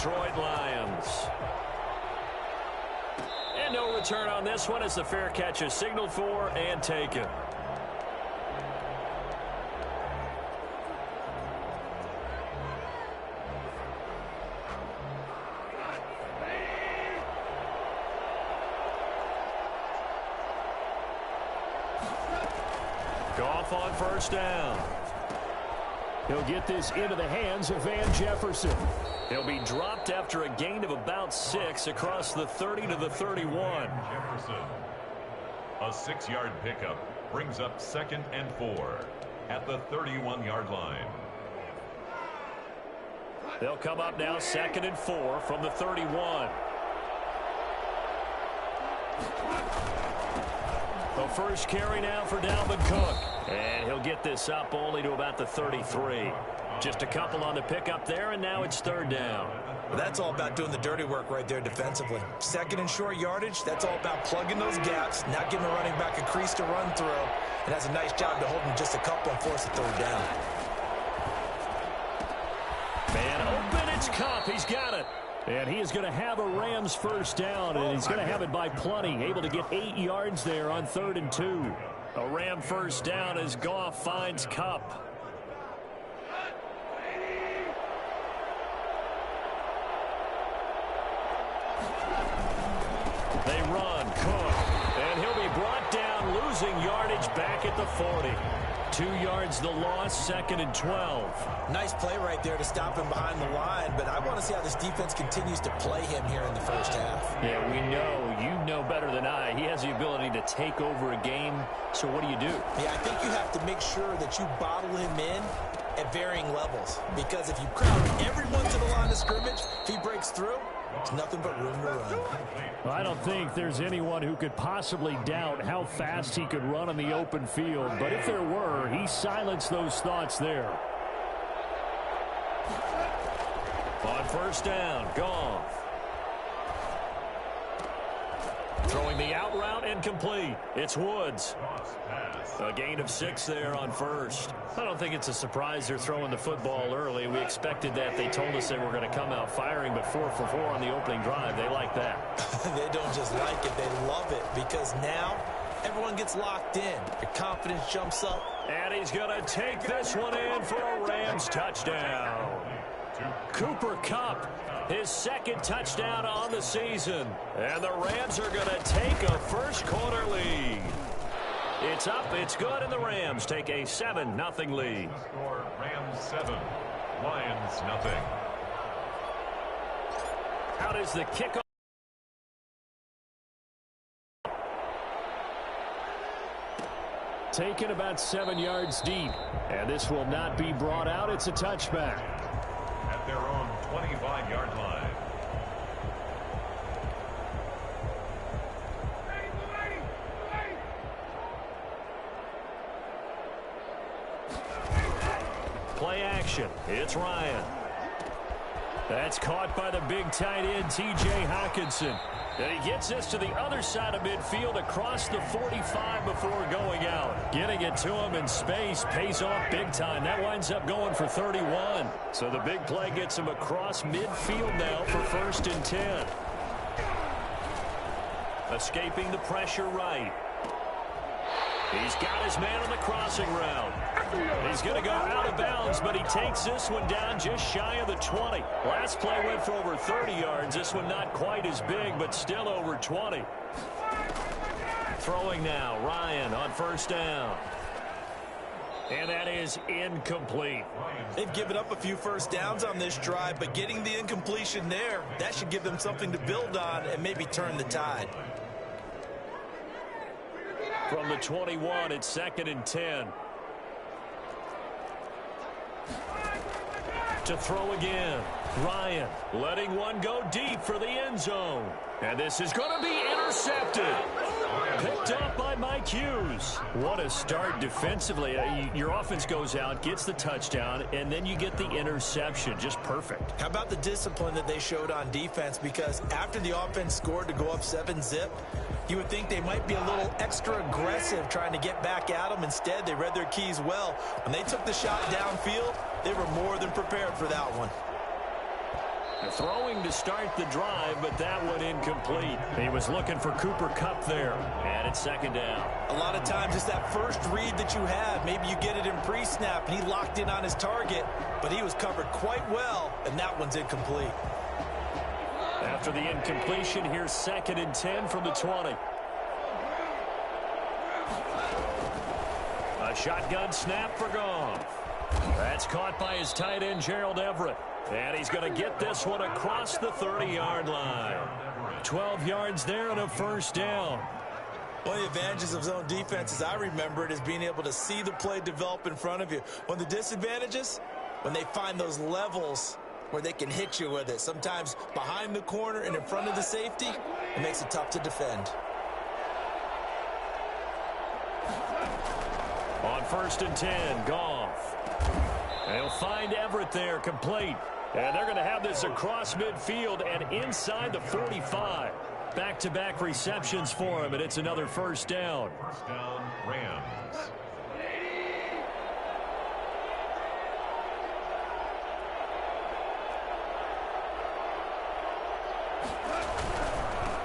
Detroit Lions. And no return on this one as the fair catch is signaled for and taken. Goff on first down. He'll get this into the hands of Van Jefferson. He'll be dropped after a gain of about 6 across the 30 to the 31. Jefferson. A 6-yard pickup brings up 2nd and 4 at the 31-yard line. They'll come up now 2nd and 4 from the 31. The first carry now for Dalvin Cook. And he'll get this up only to about the 33. Just a couple on the pickup there, and now it's 3rd down. Well, that's all about doing the dirty work right there defensively. 2nd and short yardage, that's all about plugging those gaps, not giving a running back a crease to run through. And has a nice job to hold him just a couple and force a 3rd down. Man open, it's Cup. He's got it. And he is going to have a Rams first down, and he's going to have it by plenty. Able to get 8 yards there on 3rd and 2. A Ram first down as Goff finds Cup. They run, Cook, and he'll be brought down, losing yardage back at the 40. 2 yards the loss, 2nd and 12. Nice play right there to stop him behind the line, but I want to see how this defense continues to play him here in the first half. Yeah, we know. You know better than I. He has the ability to take over a game, so what do you do? Yeah, I think you have to make sure that you bottle him in at varying levels, because if you crowd everyone to the line of scrimmage, if he breaks through, it's nothing but room to run. Well, I don't think there's anyone who could possibly doubt how fast he could run on the open field. But if there were, he silenced those thoughts there. On first down, Goff. Throwing the out route incomplete. It's Woods. A gain of 6 there on first. I don't think it's a surprise they're throwing the football early. We expected that. They told us they were going to come out firing, but 4 for 4 on the opening drive. They like that. They don't just like it, they love it, because now everyone gets locked in. Their confidence jumps up. And he's going to take this one in for a Rams touchdown. Cooper Kupp, his 2nd touchdown on the season. And the Rams are going to take a first-quarter lead. It's up, it's good, and the Rams take a 7-0 lead. Score Rams 7, Lions nothing. Out is the kickoff. Taken about 7 yards deep. And this will not be brought out. It's a touchback. At their own 25-yard line. Play action. It's Ryan. That's caught by the big tight end, T.J. Hockenson. And he gets this to the other side of midfield across the 45 before going out. Getting it to him in space pays off big time. That winds up going for 31. So the big play gets him across midfield now for 1st and 10. Escaping the pressure right. He's got his man on the crossing route. He's going to go out of bounds, but he takes this one down just shy of the 20. Last play went for over 30 yards. This one not quite as big, but still over 20. Throwing now, Ryan on first down. And that is incomplete. They've given up a few first downs on this drive, but getting the incompletion there, that should give them something to build on and maybe turn the tide. From the 21, it's 2nd and 10. To throw again. Ryan letting one go deep for the end zone. And this is going to be intercepted. Picked up by Mike Hughes. What a start defensively. Your offense goes out, gets the touchdown, and then you get the interception. Just perfect. How about the discipline that they showed on defense? Because after the offense scored to go up 7-zip, you would think they might be a little extra aggressive trying to get back at them. Instead, they read their keys well. When they took the shot downfield, they were more than prepared for that one. Throwing to start the drive, but that one incomplete. He was looking for Cooper Kupp there. And it's second down. A lot of times it's that first read that you have. Maybe you get it in pre-snap, and he locked in on his target, but he was covered quite well, and that one's incomplete. After the incompletion, here's 2nd and 10 from the 20. A shotgun snap for Goff. That's caught by his tight end, Gerald Everett. And he's going to get this one across the 30-yard line. 12 yards there and a first down. One of the advantages of zone defense, as I remember it, is being able to see the play develop in front of you. One of the disadvantages, when they find those levels where they can hit you with it. Sometimes behind the corner and in front of the safety, it makes it tough to defend. On 1st and 10, Goff. They'll find Everett there, complete. And they're going to have this across midfield and inside the 45. Back-to-back receptions for him, and it's another first down. First down, Rams.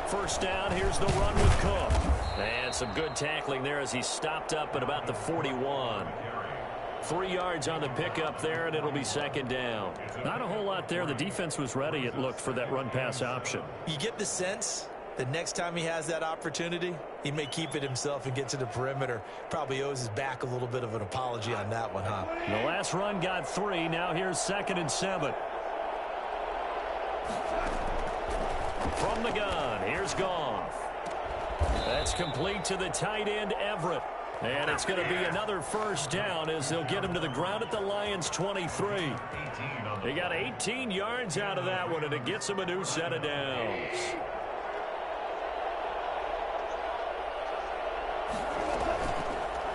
First down, here's the run with Cook. And some good tackling there as he stopped up at about the 41. 3 yards on the pickup there, and it'll be second down. Not a whole lot there. The defense was ready, it looked, for that run-pass option. You get the sense that next time he has that opportunity, he may keep it himself and get to the perimeter. Probably owes his back a little bit of an apology on that one, huh? The last run got 3. Now here's 2nd and 7. From the gun, here's Goff. That's complete to the tight end, Everett. And it's going to be another first down as they'll get him to the ground at the Lions' 23. They got 18 yards out of that one, and it gets them a new set of downs.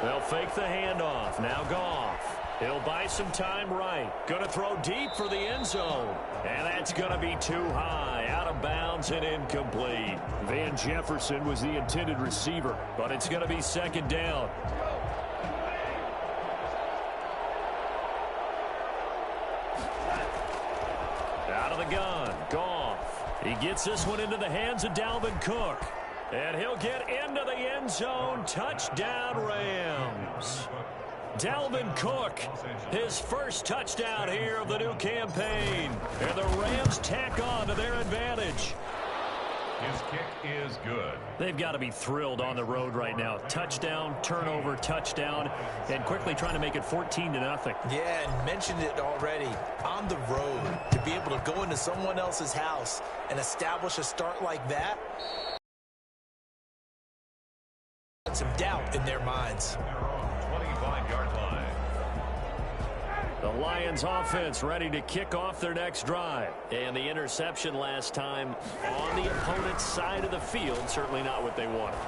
They'll fake the handoff. Now Goff. He'll buy some time right. Going to throw deep for the end zone. And that's going to be too high. Out of bounds and incomplete. Van Jefferson was the intended receiver. But it's going to be second down. Out of the gun. Goff. He gets this one into the hands of Dalvin Cook. And he'll get into the end zone. Touchdown, Rams. Dalvin Cook, his first touchdown here of the new campaign. And the Rams tack on to their advantage. His kick is good. They've got to be thrilled on the road right now. Touchdown, turnover, touchdown, and quickly trying to make it 14-0. Yeah, and mentioned it already. On the road, to be able to go into someone else's house and establish a start like that, some doubt in their minds. 25-yard line. The Lions offense ready to kick off their next drive. And the interception last time on the opponent's side of the field, certainly not what they wanted.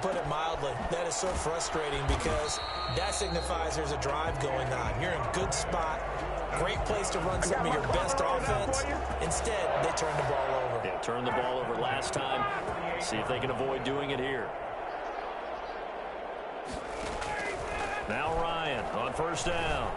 Put it mildly, that is so frustrating because that signifies there's a drive going on. You're in a good spot, great place to run some of your best offense. Instead, they turn the ball over. Yeah, turned the ball over last time. See if they can avoid doing it here. Now Ryan on first down.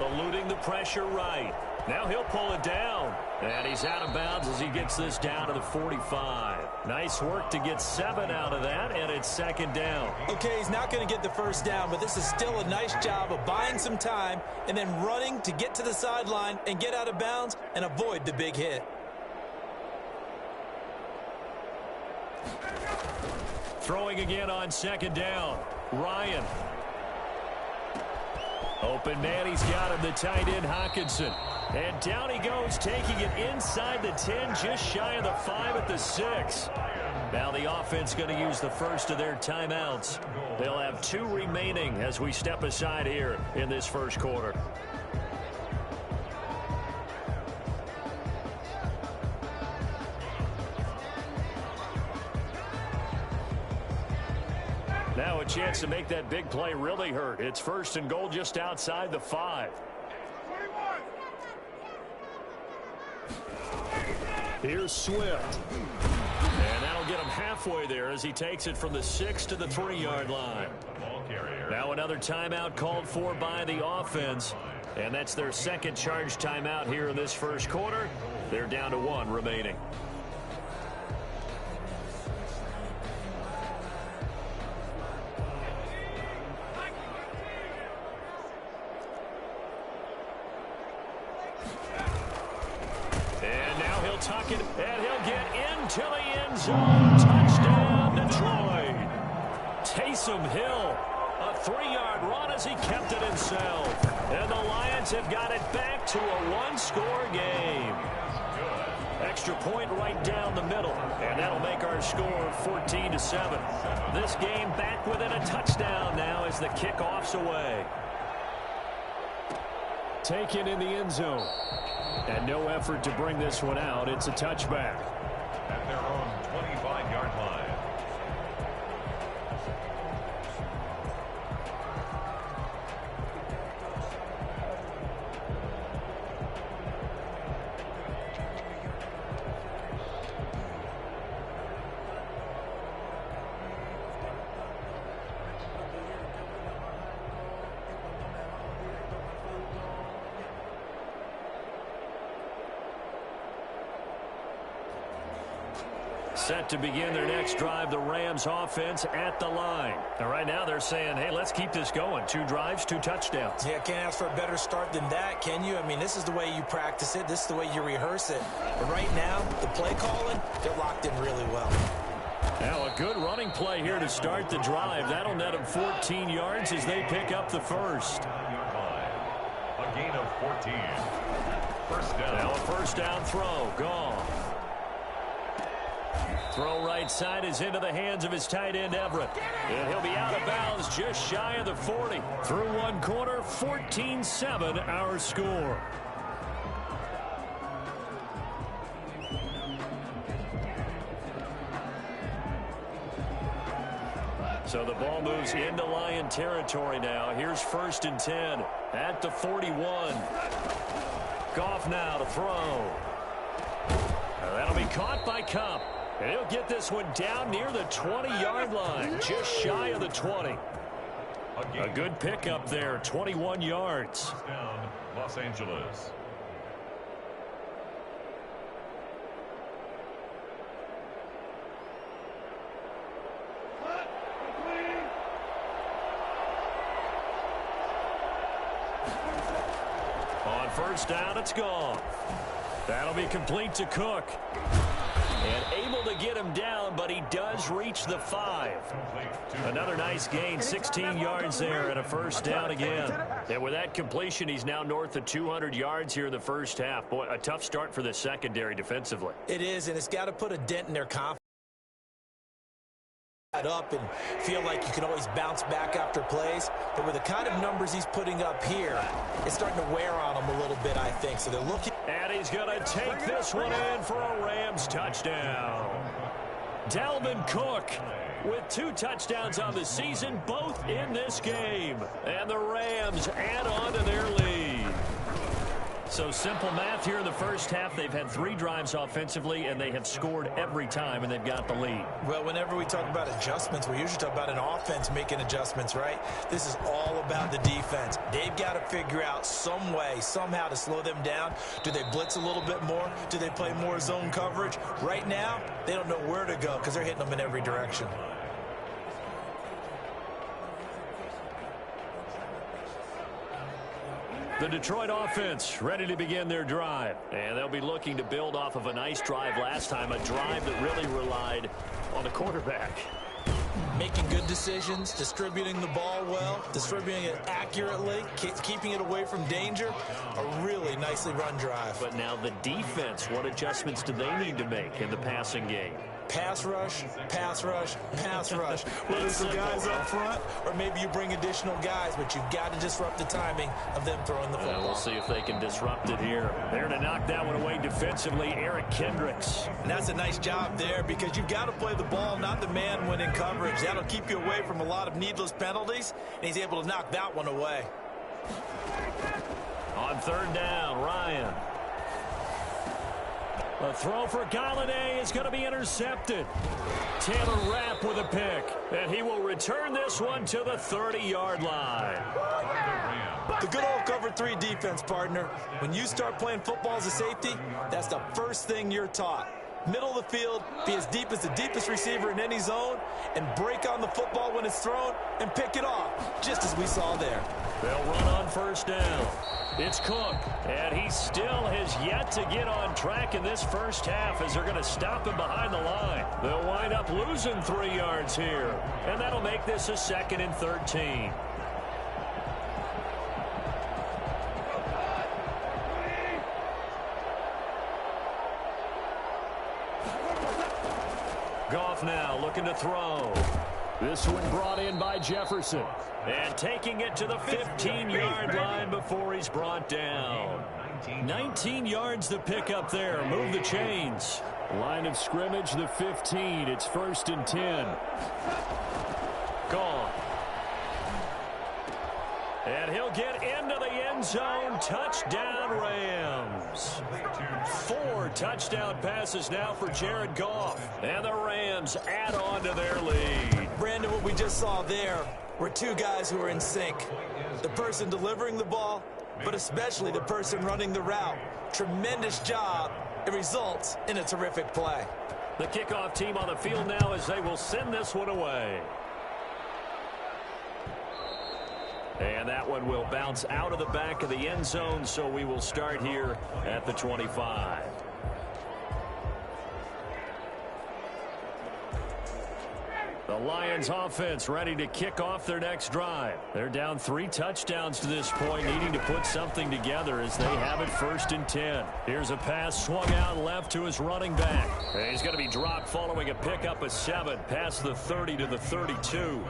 Eluding the pressure right. Now he'll pull it down. And he's out of bounds as he gets this down to the 45. Nice work to get 7 out of that, and it's second down. Okay, he's not going to get the first down, but this is still a nice job of buying some time and then running to get to the sideline and get out of bounds and avoid the big hit. Throwing again on second down. Ryan. Open man, he's got him, the tight end, Hockenson. And down he goes, taking it inside the 10, just shy of the 5 at the 6. Now the offense going to use the first of their timeouts. They'll have 2 remaining as we step aside here in this first quarter. Now a chance to make that big play really hurt. It's first and goal just outside the 5. Here's Swift. And that'll get him halfway there as he takes it from the 6 to the 3-yard line. Now another timeout called for by the offense. And that's their second charge timeout here in this first quarter. They're down to 1 remaining. And now he'll tuck it, and he'll get into the end zone. Touchdown, Detroit. Taysom Hill, a 3-yard run as he kept it himself. And the Lions have got it back to a 1-score game. Extra point right down the middle, and that'll make our score 14-7. This game back within a touchdown now as the kickoff's away. Taken in the end zone. And no effort to bring this one out. It's a touchback. At their own 25-yard line. Set to begin their next drive, the Rams offense at the line. And right now they're saying, hey, let's keep this going. 2 drives, 2 touchdowns. Yeah, can't ask for a better start than that, can you? I mean, this is the way you practice it. This is the way you rehearse it. But right now, the play calling, they're locked in really well. Now a good running play here to start the drive. That'll net them 14 yards as they pick up the first. A gain of 14. First down. Now a first down throw. Gone. Throw right side is into the hands of his tight end, Everett. And he'll be out of bounds just shy of the 40. Through 1 quarter, 14-7 our score. So the ball moves into Lion territory now. Here's 1st and 10 at the 41. Goff now to throw. That'll be caught by Kupp. And he'll get this one down near the 20-yard line, just shy of the 20. A good pickup there, 21 yards. Down, Los Angeles. On first down, it's gone. That'll be complete to Cook. And able to get him down, but he does reach the 5. Another nice gain, 16 yards there and a first down again. And with that completion, he's now north of 200 yards here in the first half. Boy, a tough start for the secondary defensively. It is, and it's got to put a dent in their confidence. Up and feel like you can always bounce back after plays. But with the kind of numbers he's putting up here, it's starting to wear on him a little bit, I think. So they're looking. And he's going to take this one in for a Rams touchdown. Dalvin Cook with 2 touchdowns on the season, both in this game. And the Rams add on to their lead. So simple math here in the first half. They've had 3 drives offensively, and they have scored every time, and they've got the lead. Well, whenever we talk about adjustments, we usually talk about an offense making adjustments, right? This is all about the defense. They've got to figure out some way, somehow to slow them down. Do they blitz a little bit more? Do they play more zone coverage? Right now, they don't know where to go because they're hitting them in every direction. The Detroit offense ready to begin their drive. And they'll be looking to build off of a nice drive last time, a drive that really relied on the quarterback. Making good decisions, distributing the ball well, distributing it accurately, keeping it away from danger. A really nicely run drive. But now the defense, what adjustments do they need to make in the passing game? Pass rush, pass rush, pass rush. Whether it's the guys up front or maybe you bring additional guys, but you've got to disrupt the timing of them throwing the football. We'll see if they can disrupt it here. There to knock that one away defensively, Eric Kendricks. And that's a nice job there because you've got to play the ball, not the man when in coverage. That'll keep you away from a lot of needless penalties, and he's able to knock that one away. On 3rd down, Ryan. A throw for Galladay is going to be intercepted. Taylor Rapp with a pick, and he will return this one to the 30-yard line. The good old cover 3 defense, partner. When you start playing football as a safety, that's the first thing you're taught. Middle of the field, be as deep as the deepest receiver in any zone, and break on the football when it's thrown and pick it off, just as we saw there. They'll run on first down. It's Cook, and he still has yet to get on track in this first half as they're going to stop him behind the line. They'll wind up losing 3 yards here, and that'll make this a 2nd and 13. Goff now looking to throw. This one brought in by Jefferson. And taking it to the 15-yard line before he's brought down. 19 yards to pick up there. Move the chains. Line of scrimmage, the 15. It's 1st and 10. Gone. And he'll get into the end zone. Touchdown, Rams. 4 touchdown passes now for Jared Goff. And the Rams add on to their lead. Brandon, what we just saw there were 2 guys who are in sync. The person delivering the ball, but especially the person running the route. Tremendous job. It results in a terrific play. The kickoff team on the field now as they will send this one away. And that one will bounce out of the back of the end zone, so we will start here at the 25. The Lions offense ready to kick off their next drive. They're down 3 touchdowns to this point, needing to put something together as they have it 1st and 10. Here's a pass swung out left to his running back. And he's going to be dropped following a pickup of 7 past the 30 to the 32.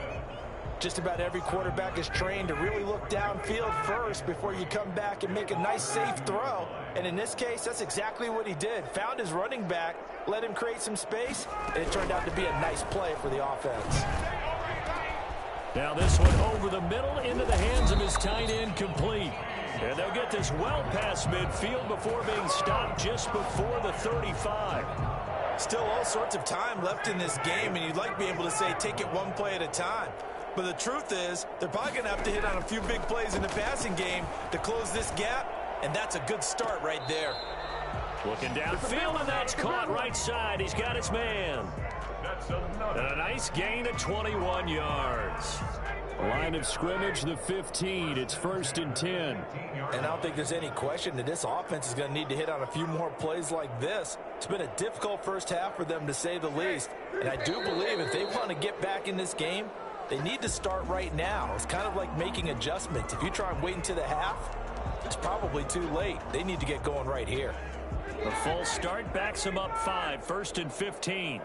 Just about every quarterback is trained to really look downfield first before you come back and make a nice, safe throw. And in this case, that's exactly what he did. Found his running back, let him create some space, and it turned out to be a nice play for the offense. Now this one over the middle into the hands of his tight end, complete. And they'll get this well past midfield before being stopped just before the 35. Still all sorts of time left in this game, and you'd like to be able to say take it one play at a time. But the truth is, they're probably going to have to hit on a few big plays in the passing game to close this gap, and that's a good start right there. Looking downfield, and that's caught right side. He's got his man. And a nice gain of 21 yards. Line of scrimmage, the 15. It's 1st and 10. And I don't think there's any question that this offense is going to need to hit on a few more plays like this. It's been a difficult first half for them, to say the least. And I do believe if they want to get back in this game, they need to start right now. It's kind of like making adjustments. If you try and wait until the half, it's probably too late. They need to get going right here. The full start backs him up 5, 1st and 15.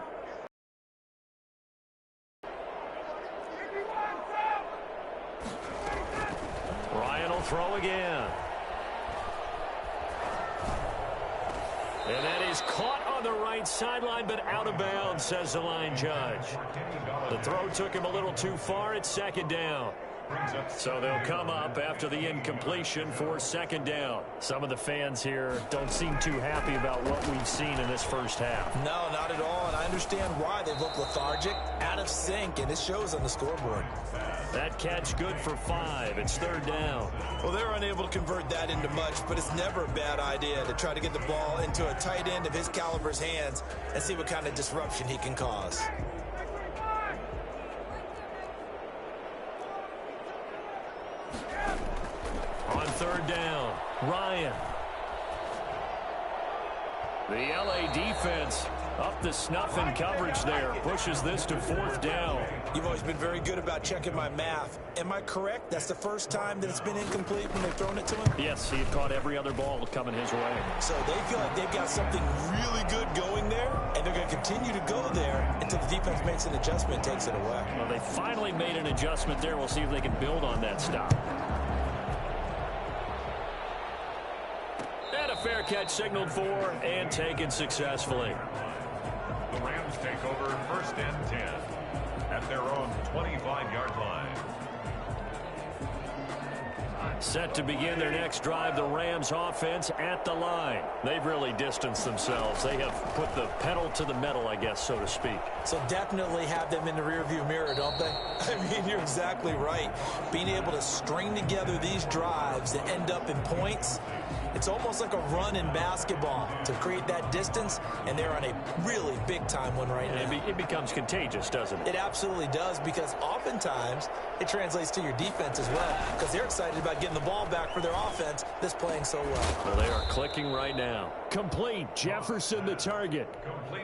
Ryan will throw again. And that is caught on the right sideline, but out of bounds, says the line judge. The throw took him a little too far. It's 2nd down. So they'll come up after the incompletion for 2nd down. Some of the fans here don't seem too happy about what we've seen in this first half. No, not at all, and I understand why. They look lethargic, out of sync, and it shows on the scoreboard. That catch good for 5. It's 3rd down. Well, they're unable to convert that into much, but it's never a bad idea to try to get the ball into a tight end of his caliber's hands and see what kind of disruption he can cause. On 3rd down, Ryan. The LA defense up the snuff in coverage there. Pushes this to 4th down. You've always been very good about checking my math. Am I correct? That's the first time that it's been incomplete when they've thrown it to him? Yes, he had caught every other ball coming his way. So they feel like they've got something really good going there, and they're going to continue to go there until the defense makes an adjustment and takes it away. Well, they finally made an adjustment there. We'll see if they can build on that stop. And a fair catch signaled for and taken successfully. The Rams take over 1st and 10 at their own 25-yard line. Set to begin their next drive, the Rams offense at the line. They've really distanced themselves. They have put the pedal to the metal, I guess, so to speak. So definitely have them in the rearview mirror, don't they? I mean, you're exactly right. Being able to string together these drives that end up in points, it's almost like a run in basketball to create that distance, and they're on a really big-time one right now. It becomes contagious, doesn't it? It absolutely does, because oftentimes it translates to your defense as well, because they're excited about getting the ball back for their offense that's playing so well. Well, they are clicking right now. Complete. Jefferson the target.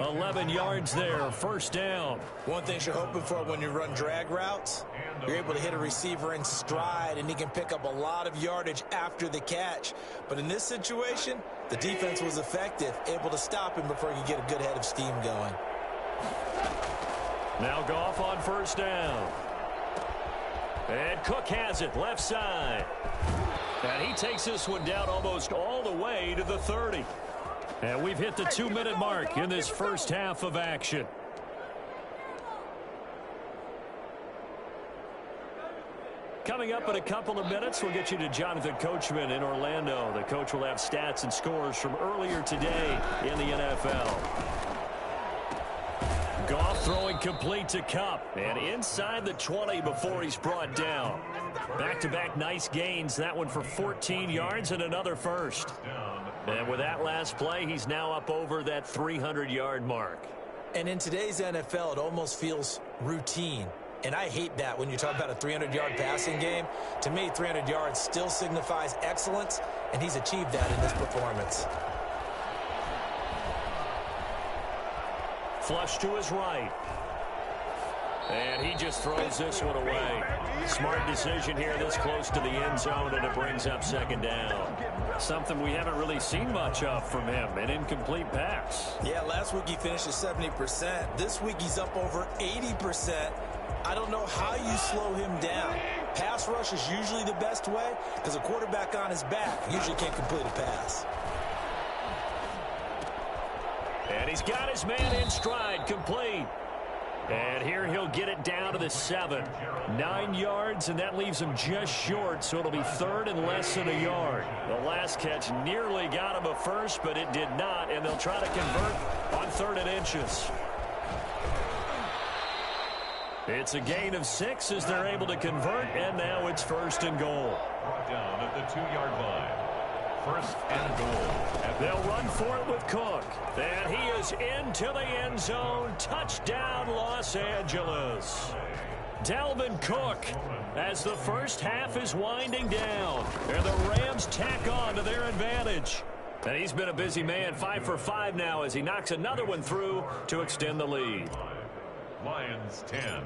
11 yards there, first down. One thing you're hoping for when you run drag routes, you're able to hit a receiver in stride, and he can pick up a lot of yardage after the catch. But in this situation, the defense was effective, able to stop him before he could get a good head of steam going. Now Goff on first down. And Cook has it, left side. And he takes this one down almost all the way to the 30. And we've hit the 2-minute mark in this first half of action. Coming up in a couple of minutes, we'll get you to Jonathan Coachman in Orlando. The coach will have stats and scores from earlier today in the NFL. Goff throwing complete to Kupp, and inside the 20 before he's brought down. Back-to-back nice gains, that one for 14 yards and another first. And with that last play, he's now up over that 300-yard mark. And in today's NFL, it almost feels routine. And I hate that when you talk about a 300-yard passing game. To me, 300 yards still signifies excellence, and he's achieved that in this performance. Flush to his right. And he just throws this one away. Smart decision here this close to the end zone, and it brings up second down. Something we haven't really seen much of from him, an incomplete pass. Yeah, last week he finished at 70%. This week he's up over 80%. I don't know how you slow him down. Pass rush is usually the best way because a quarterback on his back usually can't complete a pass. And he's got his man in stride, complete. And here he'll get it down to the 7. 9 yards, and that leaves him just short, so it'll be third and less than a yard. The last catch nearly got him a first, but it did not, and they'll try to convert on 3rd and inches. It's a gain of 6 as they're able to convert, and now it's 1st and goal. Brought down at the 2-yard line. 1st and goal. They'll run for it with Cook. And he is into the end zone. Touchdown, Los Angeles. Dalvin Cook as the first half is winding down. And the Rams tack on to their advantage. And he's been a busy man, 5 for 5 now as he knocks another one through to extend the lead. Lions 10.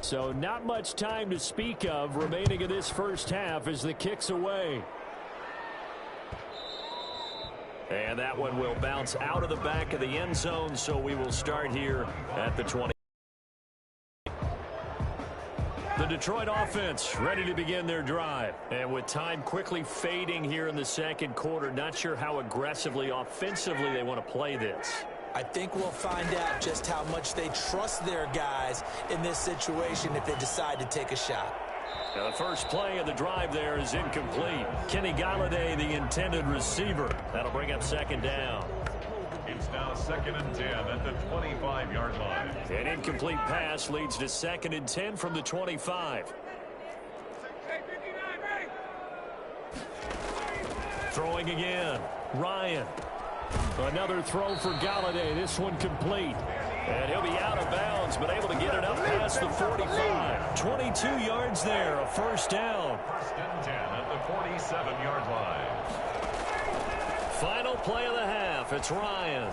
So not much time to speak of remaining in this first half as the kick's away. And that one will bounce out of the back of the end zone, so we will start here at the 20. The Detroit offense ready to begin their drive. And with time quickly fading here in the second quarter, not sure how aggressively, offensively they want to play this. I think we'll find out just how much they trust their guys in this situation if they decide to take a shot. Now the first play of the drive there is incomplete. Kenny Golladay, the intended receiver. That'll bring up second down. It's now 2nd and 10 at the 25-yard line. An incomplete pass leads to 2nd and 10 from the 25. Throwing again. Ryan. Another throw for Golladay. This one complete. And he'll be out of bounds, but able to get it up past the 45. 22 yards there, a first down. 1st and 10 at the 47-yard line. Final play of the half. It's Ryan.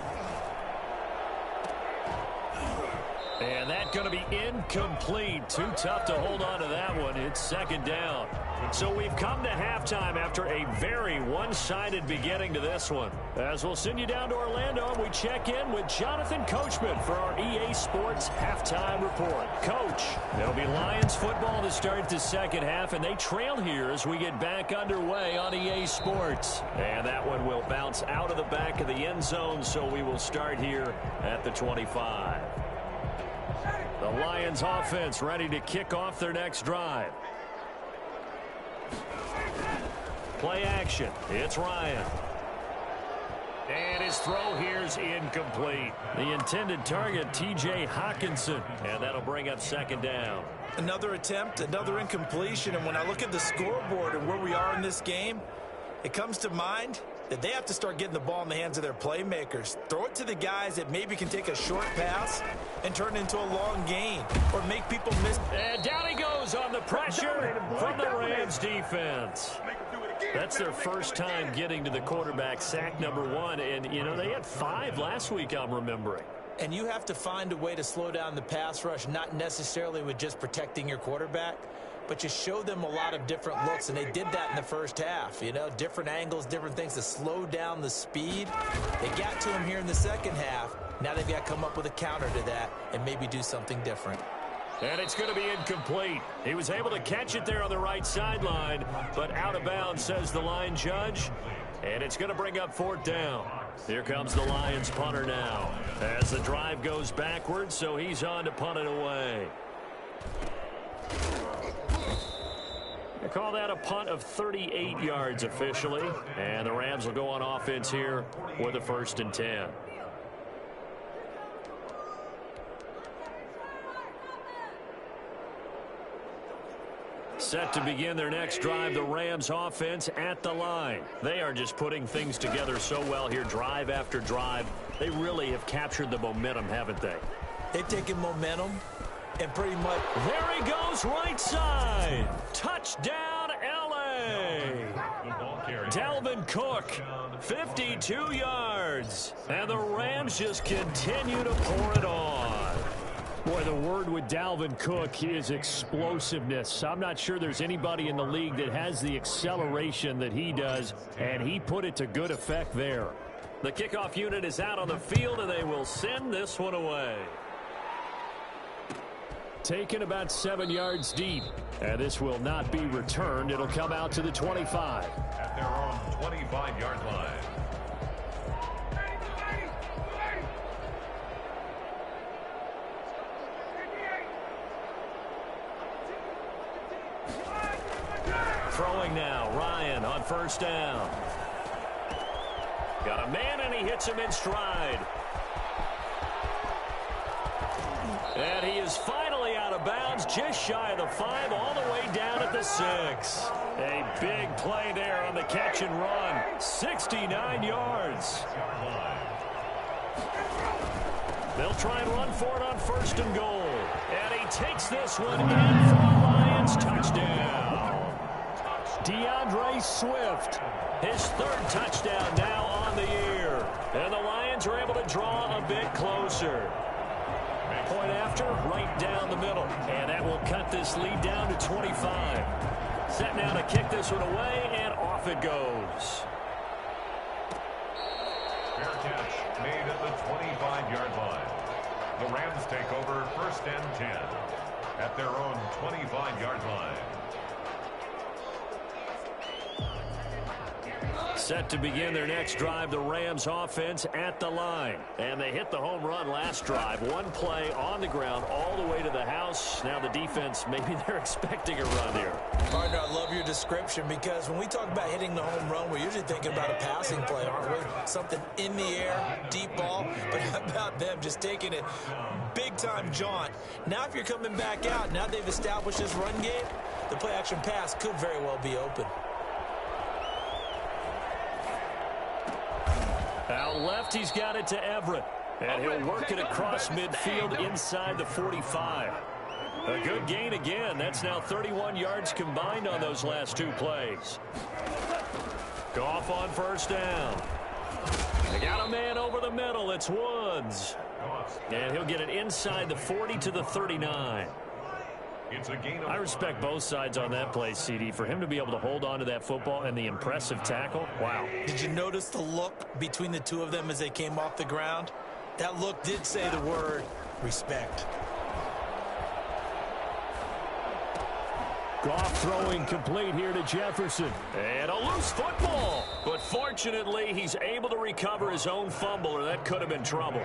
And that's going to be incomplete. Too tough to hold on to that one. It's second down. So we've come to halftime after a very one-sided beginning to this one. As we'll send you down to Orlando, and we check in with Jonathan Coachman for our EA Sports Halftime Report. Coach, it'll be Lions football to start the second half, and they trail here as we get back underway on EA Sports. And that one will bounce out of the back of the end zone, so we will start here at the 25. The Lions offense ready to kick off their next drive. Play action. It's Ryan. And his throw here's incomplete. The intended target, T.J. Hawkinson. And that'll bring up second down. Another attempt, another incompletion. And when I look at the scoreboard and where we are in this game, it comes to mind that they have to start getting the ball in the hands of their playmakers. Throw it to the guys that maybe can take a short pass and turn it into a long gain or make people miss. And down he goes on the pressure from the Rams defense. That's their first time getting to the quarterback, sack number 1. And, you know, they had 5 last week, I'm remembering. And you have to find a way to slow down the pass rush, not necessarily with just protecting your quarterback, but you show them a lot of different looks, and they did that in the first half. You know, different angles, different things to slow down the speed. They got to him here in the second half. Now they've got to come up with a counter to that and maybe do something different. And it's going to be incomplete. He was able to catch it there on the right sideline, but out of bounds, says the line judge. And it's going to bring up 4th down. Here comes the Lions punter now as the drive goes backwards, so he's on to punt it away. They call that a punt of 38 yards officially, and the Rams will go on offense here with a 1st and 10. Set to begin their next drive, the Rams offense at the line. They are just putting things together so well here, drive after drive. They really have captured the momentum, haven't they? They've taken momentum and pretty much. There he goes, right side. Touchdown, L.A. Dalvin Cook, 52 yards. And the Rams just continue to pour it on. Boy, the word with Dalvin Cook is explosiveness. I'm not sure there's anybody in the league that has the acceleration that he does, and he put it to good effect there. The kickoff unit is out on the field, and they will send this one away. Taken about 7 yards deep, and this will not be returned. It'll come out to the 25. At their own 25-yard line. Throwing now, Ryan on 1st down. Got a man, and he hits him in stride. And he is finally out of bounds, just shy of the 5, all the way down at the 6. A big play there on the catch and run. 69 yards. They'll try and run for it on 1st and goal. And he takes this one in for the Lions touchdown. DeAndre Swift, his 3rd touchdown now on the year. And the Lions are able to draw a bit closer. Point after, right down the middle. And that will cut this lead down to 25. Set now to kick this one away, and off it goes. Fair catch made at the 25-yard line. The Rams take over 1st and 10 at their own 25-yard line. Set to begin their next drive, the Rams offense at the line. And they hit the home run last drive. One play on the ground all the way to the house. Now the defense, maybe they're expecting a run here. Partner, I love your description, because when we talk about hitting the home run, we're usually thinking about a passing play, aren't we? Something in the air, deep ball. But how about them just taking it big-time jaunt? Now if you're coming back out, now they've established this run game, the play-action pass could very well be open. Out left, he's got it to Everett. And he'll work it across midfield inside the 45. A good gain again. That's now 31 yards combined on those last 2 plays. Goff on 1st down. They got a man over the middle. It's Woods. And he'll get it inside the 40 to the 39. I respect both sides on that play, CD. For him to be able to hold on to that football and the impressive tackle, wow. Did you notice the look between the two of them as they came off the ground? That look did say the word respect. Goff throwing complete here to Jefferson. And a loose football. But fortunately, he's able to recover his own fumble, or that could have been trouble.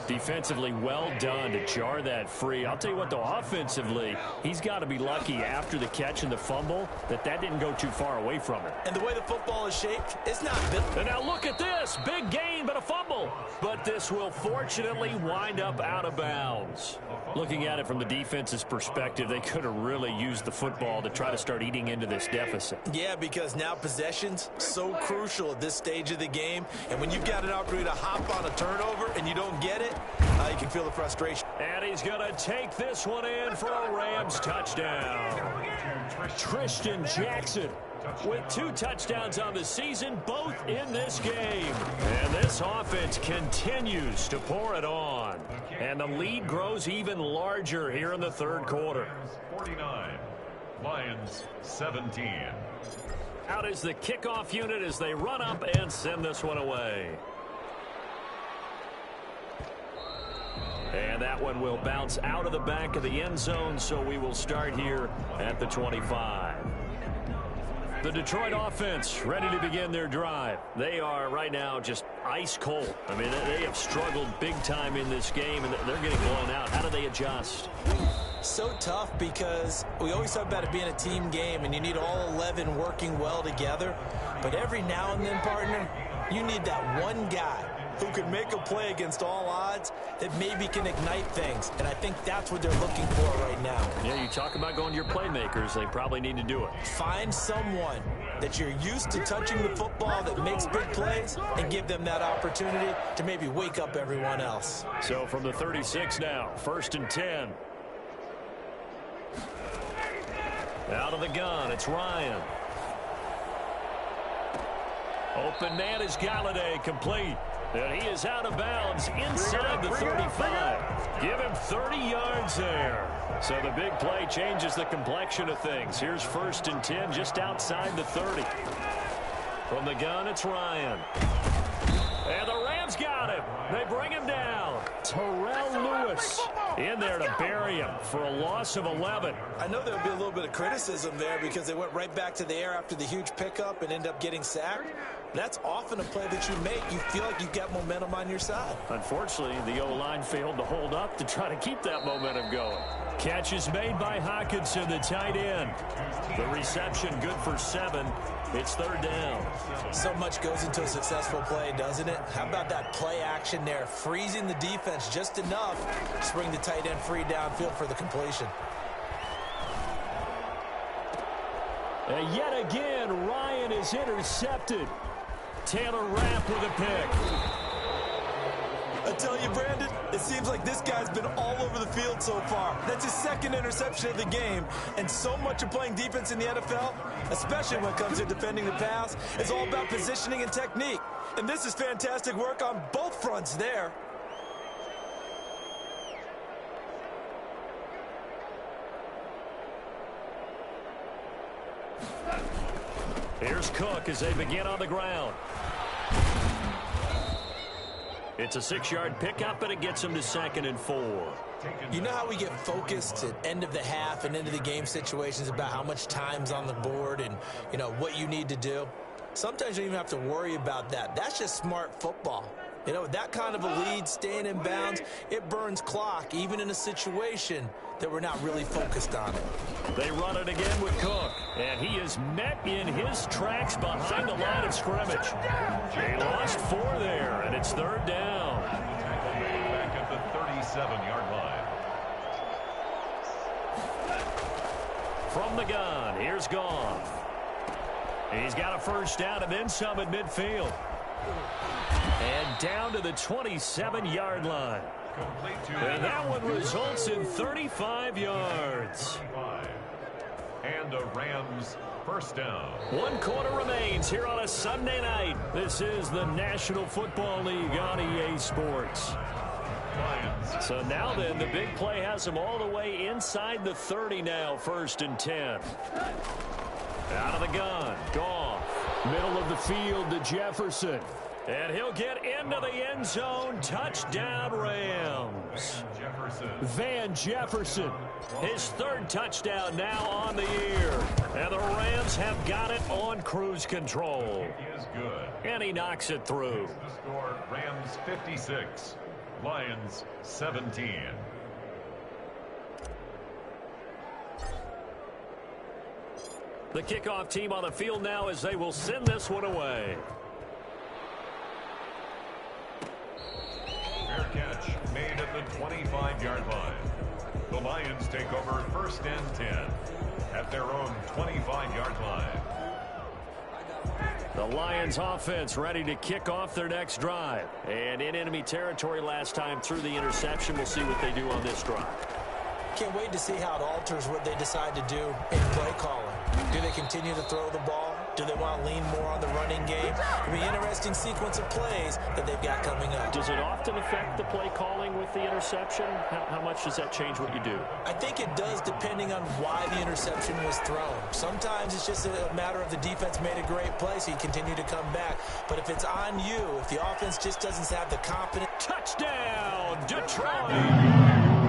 Defensively, well done to jar that free. I'll tell you what, though, offensively, he's got to be lucky after the catch and the fumble that didn't go too far away from him. And the way the football is shaped, it's not built. And now look at this. Big gain, but a fumble. But this will fortunately wind up out of bounds. Looking at it from the defense's perspective, they could have really used the football to try to start eating into this deficit. Yeah, because now possession's so crucial at this stage of the game. And when you've got an opportunity to hop on a turnover and you don't get it, you can feel the frustration. And he's going to take this one in for a Rams touchdown. Tristan Jackson with 2 touchdowns on the season, both in this game. And this offense continues to pour it on. And the lead grows even larger here in the third quarter. 49, Lions 17. Out is the kickoff unit as they run up and send this one away. And that one will bounce out of the back of the end zone, so we will start here at the 25. The Detroit offense ready to begin their drive. They are right now just ice cold. I mean, they have struggled big time in this game, and they're getting blown out. How do they adjust? So tough because we always talk about it being a team game, and you need all 11 working well together. But every now and then, partner, you need that one guy who can make a play against all odds that maybe can ignite things. And I think that's what they're looking for right now. Yeah, you talk about going to your playmakers. They probably need to do it. Find someone that you're used to touching the football that makes big plays and give them that opportunity to maybe wake up everyone else. So from the 36 now, 1st and 10. Out of the gun, it's Ryan. Open man is Galladay, complete. And he is out of bounds inside the 35. Give him 30 yards there. So the big play changes the complexion of things. Here's 1st and 10 just outside the 30. From the gun, it's Ryan. And the Rams got him. They bring him down. Terrell Lewis in there to bury him for a loss of 11. I know there'll be a little bit of criticism there because they went right back to the air after the huge pickup and end up getting sacked. That's often a play that you make. You feel like you've got momentum on your side. Unfortunately, the O-line failed to hold up to try to keep that momentum going. Catch is made by Hockenson, the tight end. The reception good for 7. It's 3rd down. So much goes into a successful play, doesn't it? How about that play action there? Freezing the defense just enough to bring the tight end free downfield for the completion. And yet again, Ryan is intercepted. Taylor Rapp with a pick. I tell you, Brandon, it seems like this guy's been all over the field so far. That's his 2nd interception of the game. And so much of playing defense in the NFL, especially when it comes to defending the pass, is all about positioning and technique. And this is fantastic work on both fronts there. Here's Cook as they begin on the ground. It's a 6-yard pickup, and it gets him to 2nd and 4. You know how we get focused at end of the half and into the game situations about how much time's on the board and, you know, what you need to do? Sometimes you don't even have to worry about that. That's just smart football. You know, with that kind of a lead, staying in bounds, it burns clock, even in a situation that we're not really focused on it. They run it again with Cook, and he is met in his tracks behind the line of scrimmage. They lost 4 there, and it's 3rd down. Back at the 37-yard line. From the gun, here's Goff. He's got a 1st down and then some at midfield. And down to the 27-yard line. And that one results in 35 yards. And a Rams 1st down. 1 quarter remains here on a Sunday night. This is the National Football League on EA Sports. So now then, the big play has them all the way inside the 30 now, 1st and 10. Out of the gun, Goff. Middle of the field to Jefferson. And he'll get into the end zone. Touchdown, Rams. Van Jefferson, his third touchdown now on the year. And the Rams have got it on cruise control. And he knocks it through. The score, Rams 56, Lions 17. The kickoff team on the field now as they will send this one away. Fair catch made at the 25-yard line. The Lions take over first and 10 at their own 25-yard line. The Lions offense ready to kick off their next drive. And in enemy territory last time through the interception. We'll see what they do on this drive. Can't wait to see how it alters what they decide to do in play calling. Do they continue to throw the ball? Do they want to lean more on the running game? It'll be an interesting sequence of plays that they've got coming up. Does it often affect the play calling with the interception? How much does that change what you do? I think it does depending on why the interception was thrown. Sometimes it's just a matter of the defense made a great play, so you continue to come back. But if it's on you, if the offense just doesn't have the confidence. Touchdown, Detroit!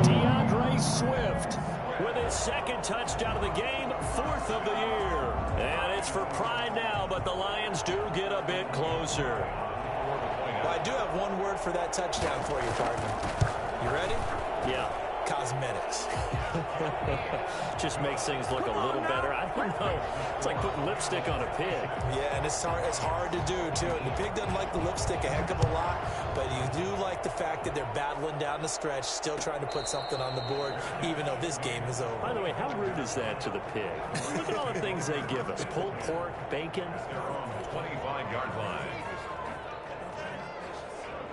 DeAndre Swift with his second touchdown of the game, fourth of the year. And it's for pride now, but the Lions do get a bit closer. Well, I do have one word for that touchdown for you, partner. You ready? Yeah. Cosmetics. Just makes things look a little better. I don't know. It's like putting lipstick on a pig. Yeah, and it's hard to do, too. And the pig doesn't like the lipstick a heck of a lot, but you do like the fact that they're battling down the stretch, still trying to put something on the board, even though this game is over. By the way, how rude is that to the pig? Look at all the things they give us. Pulled pork, bacon. 25-yard line.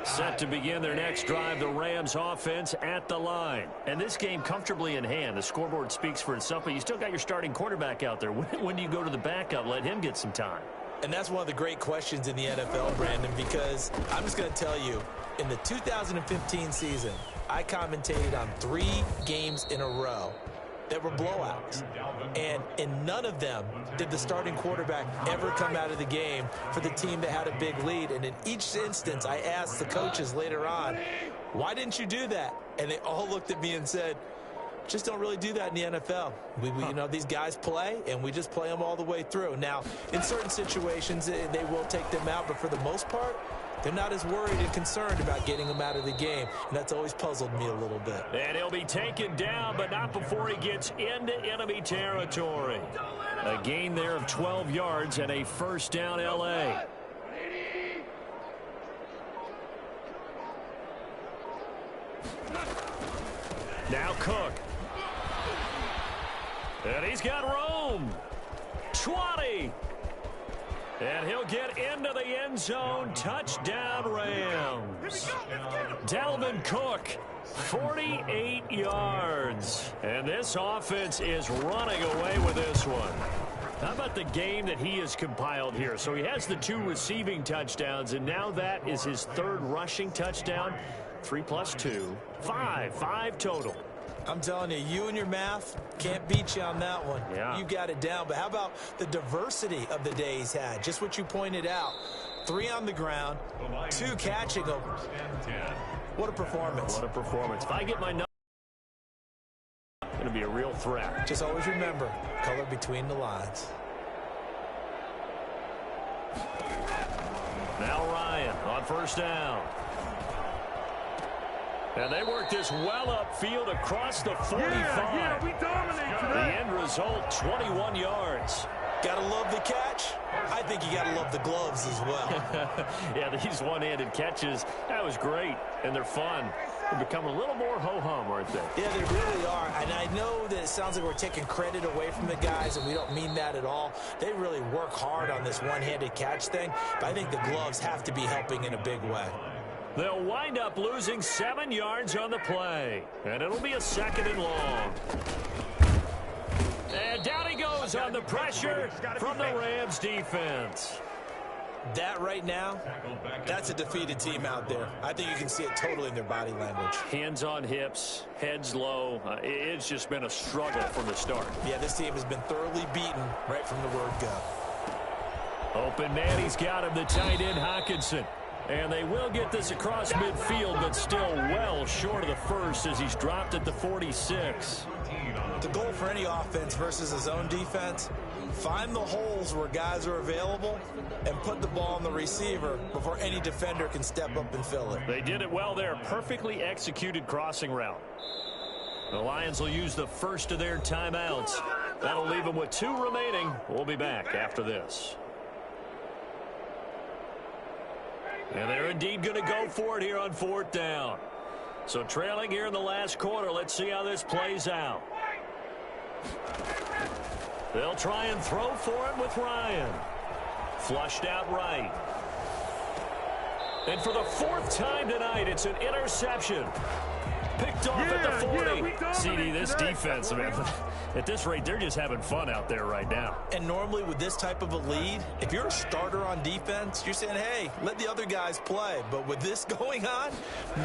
Set to begin their next drive, the Rams offense at the line. And this game comfortably in hand. The scoreboard speaks for itself, but you still got your starting quarterback out there. When do you go to the backup? Let him get some time. And that's one of the great questions in the NFL, Brandon, because I'm just going to tell you, in the 2015 season, I commentated on 3 games in a row that were blowouts. And in none of them did the starting quarterback ever come out of the game for the team that had a big lead. And in each instance, I asked the coaches later on, why didn't you do that? And they all looked at me and said, just don't really do that in the NFL. You know, these guys play, and we just play them all the way through. Now, in certain situations, they will take them out, but for the most part, they're not as worried and concerned about getting him out of the game, and that's always puzzled me a little bit. And he'll be taken down, but not before he gets into enemy territory. A gain there of 12 yards and a first down L.A. Now Cook. And he's got room. 20. And he'll get into the end zone. Touchdown, Rams. Dalvin Cook, 48 yards. And this offense is running away with this one. How about the game that he has compiled here? So he has the 2 receiving touchdowns, and now that is his 3rd rushing touchdown. 3 plus 2, 5 total. I'm telling you, you and your math can't beat you on that one. Yeah. You got it down. But how about the diversity of the day he's had? Just what you pointed out. 3 on the ground, 2 catching them. What a performance. What a performance. If I get my number, it's going to be a real threat. Just always remember, color between the lines. Now Ryan on first down. And they work this well upfield across the 45. Yeah, we dominate today. The end result, 21 yards. Gotta love the catch. I think you gotta love the gloves as well. Yeah, these one-handed catches, that was great, and they're fun. They're becoming a little more ho-hum, aren't they? Yeah, they really are. And I know that it sounds like we're taking credit away from the guys, and we don't mean that at all. They really work hard on this one-handed catch thing, but I think the gloves have to be helping in a big way. They'll wind up losing 7 yards on the play. And it'll be a 2nd and long. And down he goes on the pressure from the Rams defense. That right now, that's a defeated team out there. I think you can see it totally in their body language. Hands on hips, heads low. It's just been a struggle from the start. Yeah, this team has been thoroughly beaten right from the word go. Open man, he's got him, the tight end, Hockenson. And they will get this across midfield, but still well short of the first as he's dropped at the 46. The goal for any offense versus a zone defense, find the holes where guys are available and put the ball on the receiver before any defender can step up and fill it. They did it well there. Perfectly executed crossing route. The Lions will use the first of their timeouts. That'll leave them with 2 remaining. We'll be back after this. And they're indeed going to go for it here on 4th down. So trailing here in the last quarter. Let's see how this plays out. They'll try and throw for it with Ryan. Flushed out right. And for the 4th time tonight, it's an interception. Picked off at the 40. CD, this defense, man, at this rate, they're just having fun out there right now. And normally with this type of a lead, if you're a starter on defense, you're saying, hey, let the other guys play. But with this going on,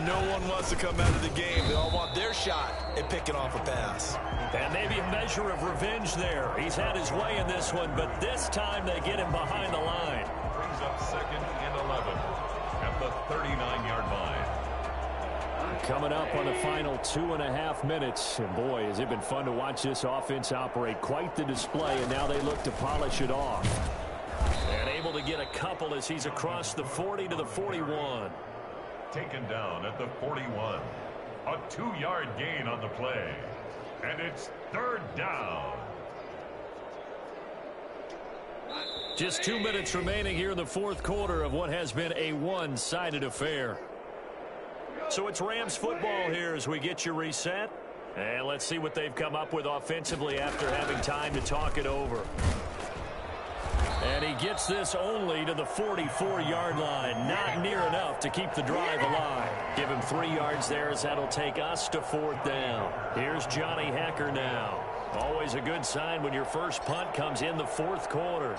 no one wants to come out of the game. They all want their shot at picking off a pass. And maybe a measure of revenge there. He's had his way in this one, but this time they get him behind the line. Brings up 2nd and 11 at the 39-yard line. Coming up on the final 2.5 minutes. And boy, has it been fun to watch this offense operate. Quite the display, and now they look to polish it off. And able to get a couple as he's across the 40 to the 41. Taken down at the 41. A 2-yard gain on the play. And it's 3rd down. Just 2 minutes remaining here in the 4th quarter of what has been a one-sided affair. So it's Rams football here as we get you reset. And let's see what they've come up with offensively after having time to talk it over. And he gets this only to the 44-yard line. Not near enough to keep the drive alive. Give him 3 yards there as that'll take us to 4th down. Here's Johnny Hecker now. Always a good sign when your first punt comes in the 4th quarter.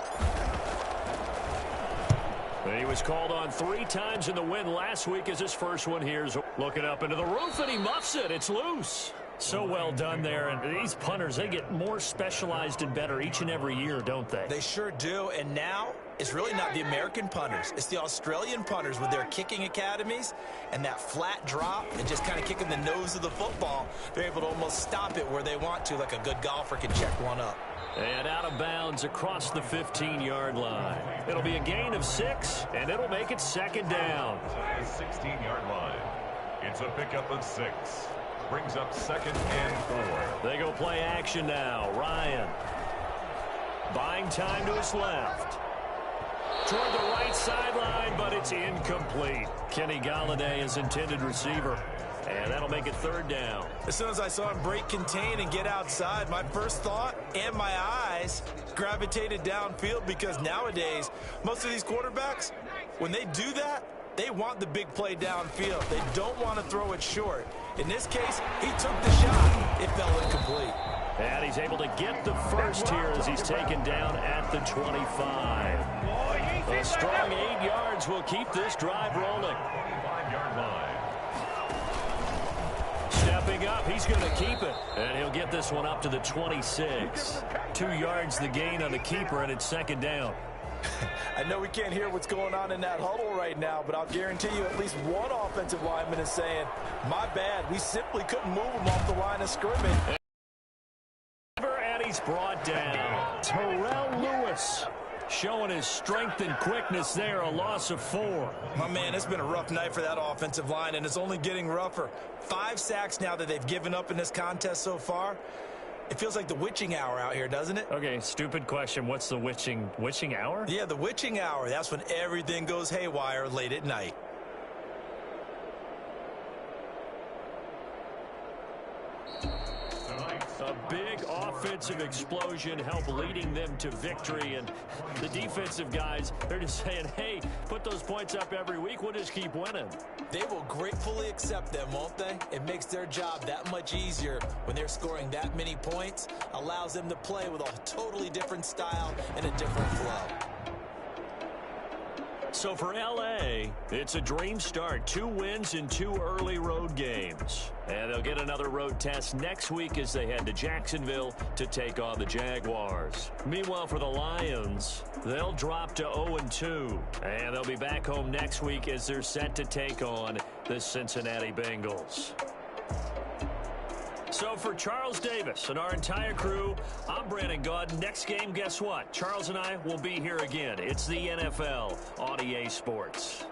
He was called on 3 times in the win last week as his first one here's looking up into the roof, and he muffs it. It's loose. So well done there. And these punters, they get more specialized and better each and every year, don't they? They sure do. And now it's really not the American punters. It's the Australian punters with their kicking academies and that flat drop and just kind of kicking the nose of the football. They're able to almost stop it where they want to, like a good golfer can check one up. And out of bounds across the 15-yard line. It'll be a gain of 6, and it'll make it 2nd down. The 16-yard line. It's a pickup of 6. Brings up 2nd and 4. They go play action now. Ryan buying time to his left. Toward the right sideline, but it's incomplete. Kenny Galladay is intended receiver. And that'll make it 3rd down. As soon as I saw him break contain and get outside, my first thought and my eyes gravitated downfield, because nowadays, most of these quarterbacks, when they do that, they want the big play downfield. They don't want to throw it short. In this case, he took the shot. It fell incomplete. And he's able to get the first here as he's taken down at the 25. A strong 8 yards will keep this drive rolling. 25-yard line. Stepping up, he's going to keep it. And he'll get this one up to the 26. 2 yards the gain on the keeper, and it's 2nd down. I know we can't hear what's going on in that huddle right now, but I'll guarantee you at least one offensive lineman is saying, my bad, we simply couldn't move him off the line of scrimmage. And he's brought down. Terrell Lewis showing his strength and quickness there, a loss of 4. My man, it's been a rough night for that offensive line, and it's only getting rougher. 5 sacks now that they've given up in this contest so far. It feels like the witching hour out here, doesn't it? Okay, stupid question. What's the witching hour? Yeah, the witching hour. That's when everything goes haywire late at night. A big offensive explosion helped leading them to victory. And the defensive guys, they're just saying, hey, put those points up every week. We'll just keep winning. They will gratefully accept them, won't they? It makes their job that much easier when they're scoring that many points. Allows them to play with a totally different style and a different flow. So for L.A., it's a dream start. 2 wins in 2 early road games. And they'll get another road test next week as they head to Jacksonville to take on the Jaguars. Meanwhile, for the Lions, they'll drop to 0-2. And they'll be back home next week as they're set to take on the Cincinnati Bengals. So for Charles Davis and our entire crew, I'm Brandon Gaudin. Next game, guess what? Charles and I will be here again. It's the NFL on EA Sports.